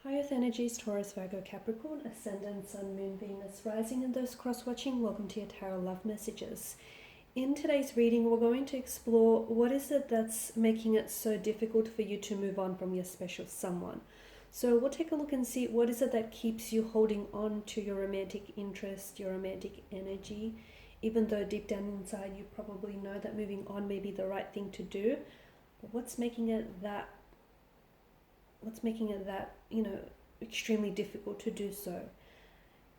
Hi Earth energies, Taurus, Virgo, Capricorn, Ascendant, Sun, Moon, Venus, Rising, and those cross-watching, welcome to your Tarot Love Messages. In today's reading, we're going to explore what is it that's making it so difficult for you to move on from your special someone. So we'll take a look and see what is it that keeps you holding on to your romantic interest, your romantic energy, even though deep down inside you probably know that moving on may be the right thing to do. But what's making it that extremely difficult to do so?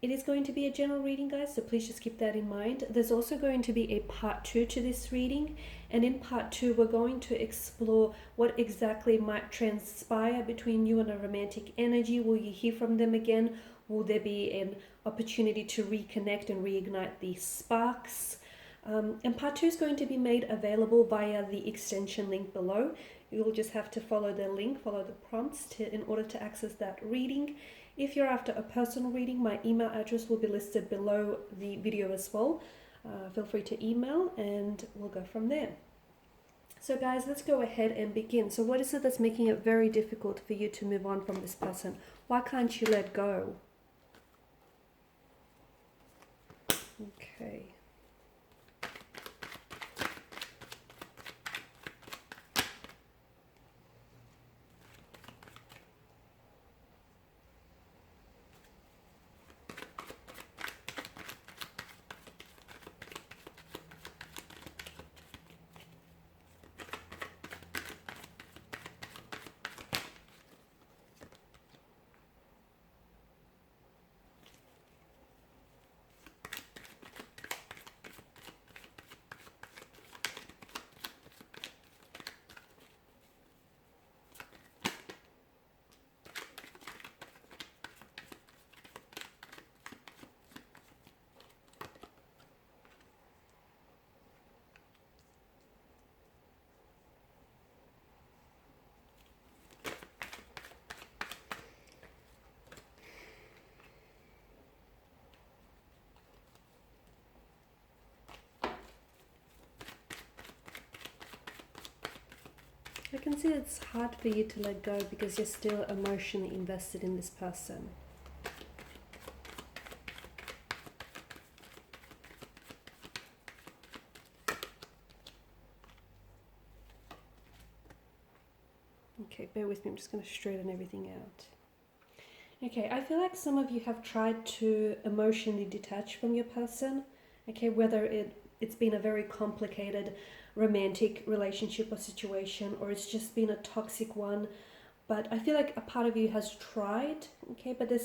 It is going to be a general reading, guys, so please just keep that in mind. There's also going to be a part 2 to this reading, and in part 2 we're going to explore what exactly might transpire between you and a romantic energy. Will you hear from them again? Will there be an opportunity to reconnect and reignite these sparks? And part 2 is going to be made available via the extension link below. You'll just have to follow the link, follow the prompts in order to access that reading. If you're after a personal reading, my email address will be listed below the video as well. Feel free to email and we'll go from there. So guys, let's go ahead and begin. So what is it that's making it very difficult for you to move on from this person? Why can't you let go? Okay. I can see it's hard for you to let go because you're still emotionally invested in this person. Okay, bear with me, I'm just going to straighten everything out. Okay, I feel like some of you have tried to emotionally detach from your person. Okay, whether it's been a very complicated romantic relationship or situation, or it's just been a toxic one, but I feel like a part of you has tried, okay, but there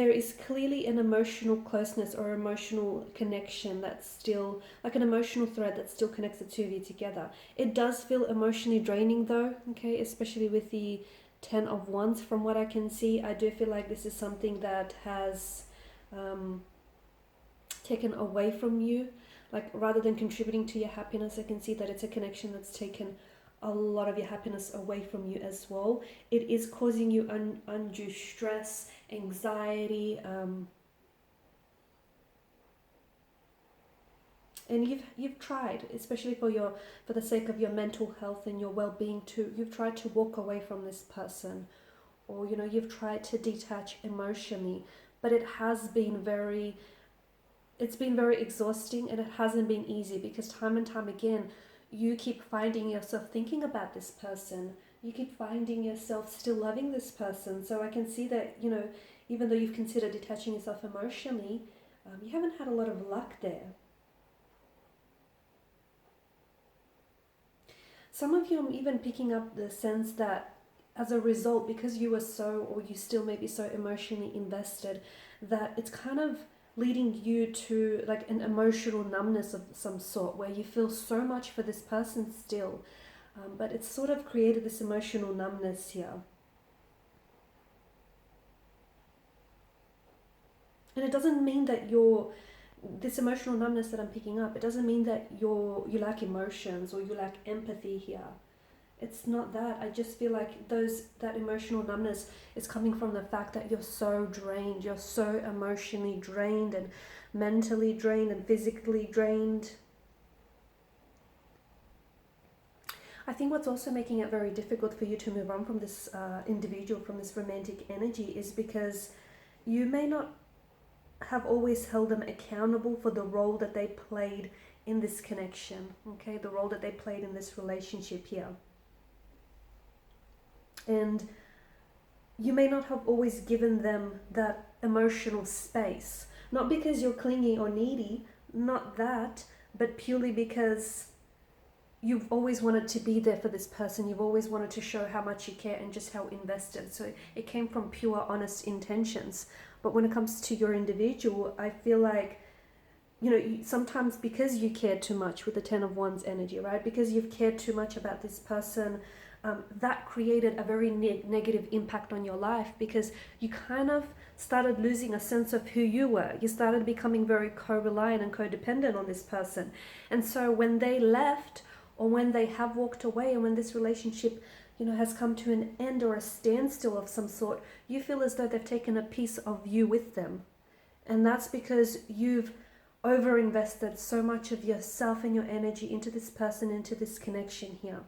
is clearly an emotional closeness or emotional connection that's still, like an emotional thread that still connects the two of you together. It does feel emotionally draining though, okay, especially with the 10 of Wands. From what I can see, I do feel like this is something that has taken away from you. Like, rather than contributing to your happiness, I can see that it's a connection that's taken a lot of your happiness away from you as well. It is causing you undue stress, anxiety, and you've tried, especially for the sake of your mental health and your well-being too. You've tried to walk away from this person, or you've tried to detach emotionally, but it's been very exhausting, and it hasn't been easy because time and time again you keep finding yourself thinking about this person. You keep finding yourself still loving this person. So I can see that, even though you've considered detaching yourself emotionally, you haven't had a lot of luck there. Some of you, I'm even picking up the sense that as a result, because you still may be so emotionally invested, that it's kind of leading you to like an emotional numbness of some sort, where you feel so much for this person still, but it's sort of created this emotional numbness here. And it doesn't mean that this emotional numbness that I'm picking up, it doesn't mean that you lack emotions or you lack empathy here. It's not that. I just feel like that emotional numbness is coming from the fact that you're so drained. You're so emotionally drained and mentally drained and physically drained. I think what's also making it very difficult for you to move on from this individual, from this romantic energy, is because you may not have always held them accountable for the role that they played in this connection, okay? The role that they played in this relationship here. And you may not have always given them that emotional space. Not because you're clingy or needy, not that, but purely because you've always wanted to be there for this person. You've always wanted to show how much you care and just how invested. So it came from pure, honest intentions. But when it comes to your individual, I feel like, sometimes because you care too much with the Ten of Wands energy, right? Because you've cared too much about this person, that created a very negative impact on your life, because you kind of started losing a sense of who you were. You started becoming very co-reliant and codependent on this person. And so when they left, or when they have walked away, and when this relationship has come to an end or a standstill of some sort, you feel as though they've taken a piece of you with them. And that's because you've overinvested so much of yourself and your energy into this person, into this connection here.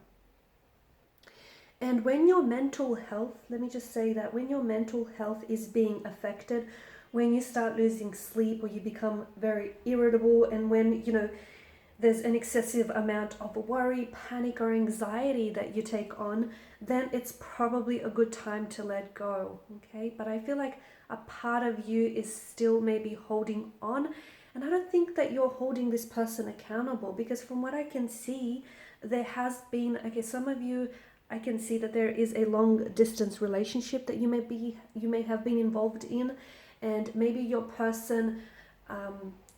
And when your mental health, let me just say that, when your mental health is being affected, when you start losing sleep, or you become very irritable, and when, there's an excessive amount of worry, panic, or anxiety that you take on, then it's probably a good time to let go, okay? But I feel like a part of you is still maybe holding on, and I don't think that you're holding this person accountable, because from what I can see, there has been, some of you, I can see that there is a long distance relationship that you may have been involved in, and maybe your person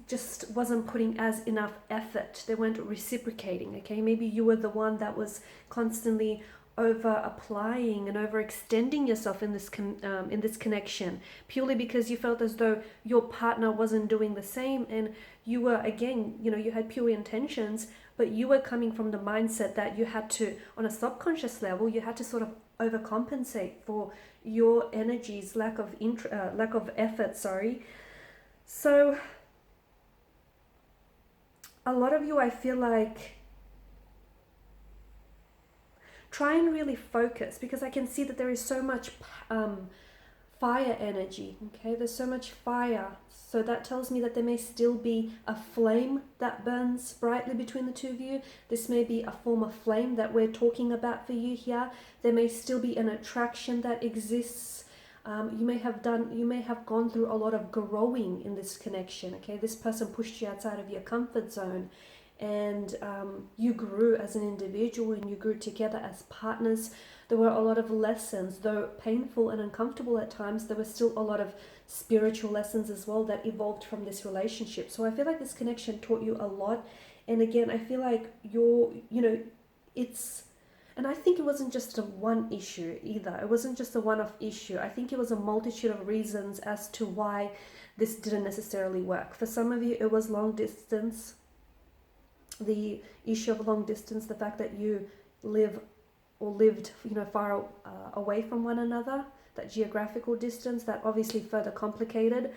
just wasn't putting as enough effort. They weren't reciprocating, okay? Maybe you were the one that was constantly over applying and overextending yourself in this connection, purely because you felt as though your partner wasn't doing the same, and you were, again, you had pure intentions, but you were coming from the mindset that you had to, on a subconscious level, you had to sort of overcompensate for your energy's lack of effort. So a lot of you, I feel like, try and really focus, because I can see that there is so much fire energy, okay? There's so much fire. So that tells me that there may still be a flame that burns brightly between the two of you. This may be a form of flame that we're talking about for you here. There may still be an attraction that exists. You may have gone through a lot of growing in this connection, okay? This person pushed you outside of your comfort zone, and you grew as an individual, and you grew together as partners. There were a lot of lessons, though painful and uncomfortable at times. There were still a lot of spiritual lessons as well that evolved from this relationship. So I feel like this connection taught you a lot. And again, I feel like and I think it wasn't just a one issue either. It wasn't just a one-off issue. I think it was a multitude of reasons as to why this didn't necessarily work. For some of you, it was long distance. The issue of long distance, the fact that you lived far away from one another, that geographical distance, that obviously further complicated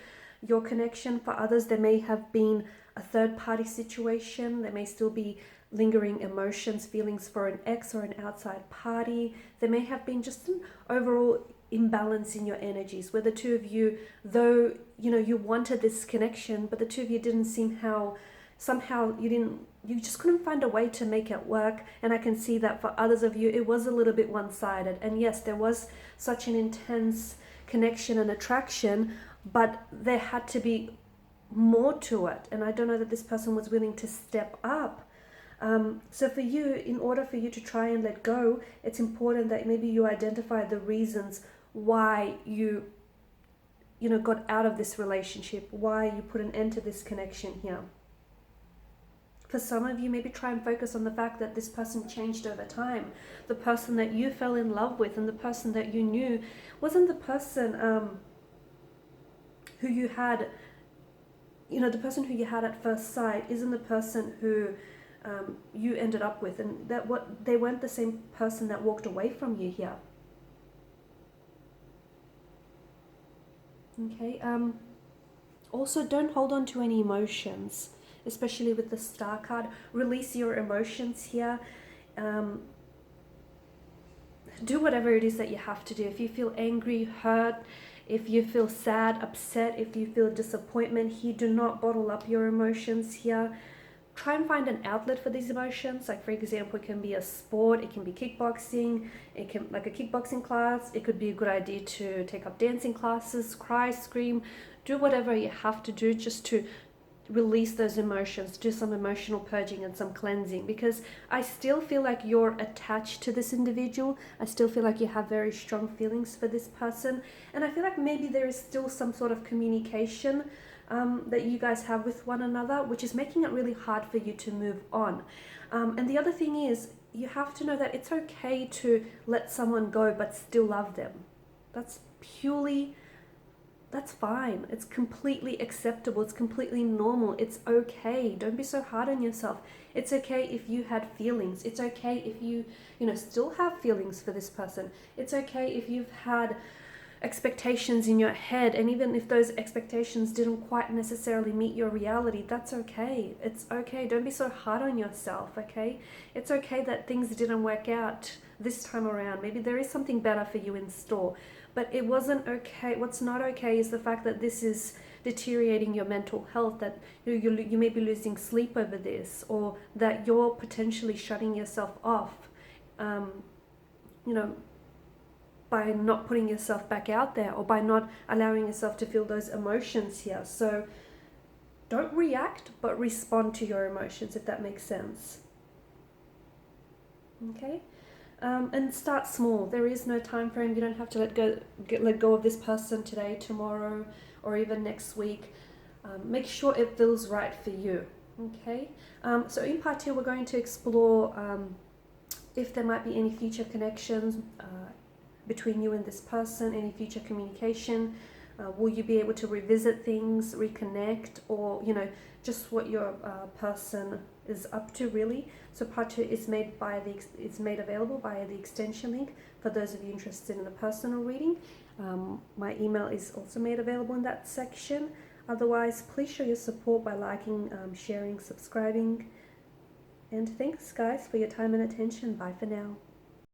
your connection. For others, there may have been a third-party situation. There may still be lingering emotions, feelings for an ex or an outside party. There may have been just an overall imbalance in your energies, where the two of you, though you wanted this connection, but the two of you didn't seem you just couldn't find a way to make it work. And I can see that for others of you, it was a little bit one-sided. And yes, there was such an intense connection and attraction, but there had to be more to it. And I don't know that this person was willing to step up. So for you, in order for you to try and let go, it's important that maybe you identify the reasons why you got out of this relationship, why you put an end to this connection here. For some of you, maybe try and focus on the fact that this person changed over time. The person that you fell in love with and the person that you knew wasn't the person who you had, the person who you had at first sight isn't the person who you ended up with, and they weren't the same person that walked away from you here. Okay. Also, don't hold on to any emotions, especially with the Star card. Release your emotions here. do whatever it is that you have to do. If you feel angry, hurt, if you feel sad, upset, if you feel disappointment here, do not bottle up your emotions here. Try and find an outlet for these emotions. Like, for example, it can be a sport, it can be kickboxing, it can, like a kickboxing class. It could be a good idea to take up dancing classes, cry, scream, do whatever you have to do just to release those emotions, do some emotional purging and some cleansing, because I still feel like you're attached to this individual. I still feel like you have very strong feelings for this person, and I feel like maybe there is still some sort of communication that you guys have with one another, which is making it really hard for you to move on. And the other thing is, you have to know that it's okay to let someone go but still love them. That's fine. It's completely acceptable. It's completely normal. It's okay. Don't be so hard on yourself. It's okay if you had feelings. It's okay if you still have feelings for this person. It's okay if you've had expectations in your head, and even if those expectations didn't quite necessarily meet your reality, that's okay. It's okay. Don't be so hard on yourself, okay? It's okay that things didn't work out this time around. Maybe there is something better for you in store, but it wasn't okay. What's not okay is the fact that this is deteriorating your mental health, that you may be losing sleep over this, or that you're potentially shutting yourself off, by not putting yourself back out there, or by not allowing yourself to feel those emotions here. So don't react, but respond to your emotions, if that makes sense. Okay? And start small. There is no time frame. You don't have to let go of this person today, tomorrow, or even next week. Make sure it feels right for you. Okay? So in part 2, we're going to explore if there might be any future connections between you and this person, any future communication. Will you be able to revisit things, reconnect, or just what your person is up to, really. So part 2 is made available via the extension link for those of you interested in a personal reading. My email is also made available in that section. Otherwise, please show your support by liking, sharing, subscribing, and thanks guys for your time and attention. Bye for now.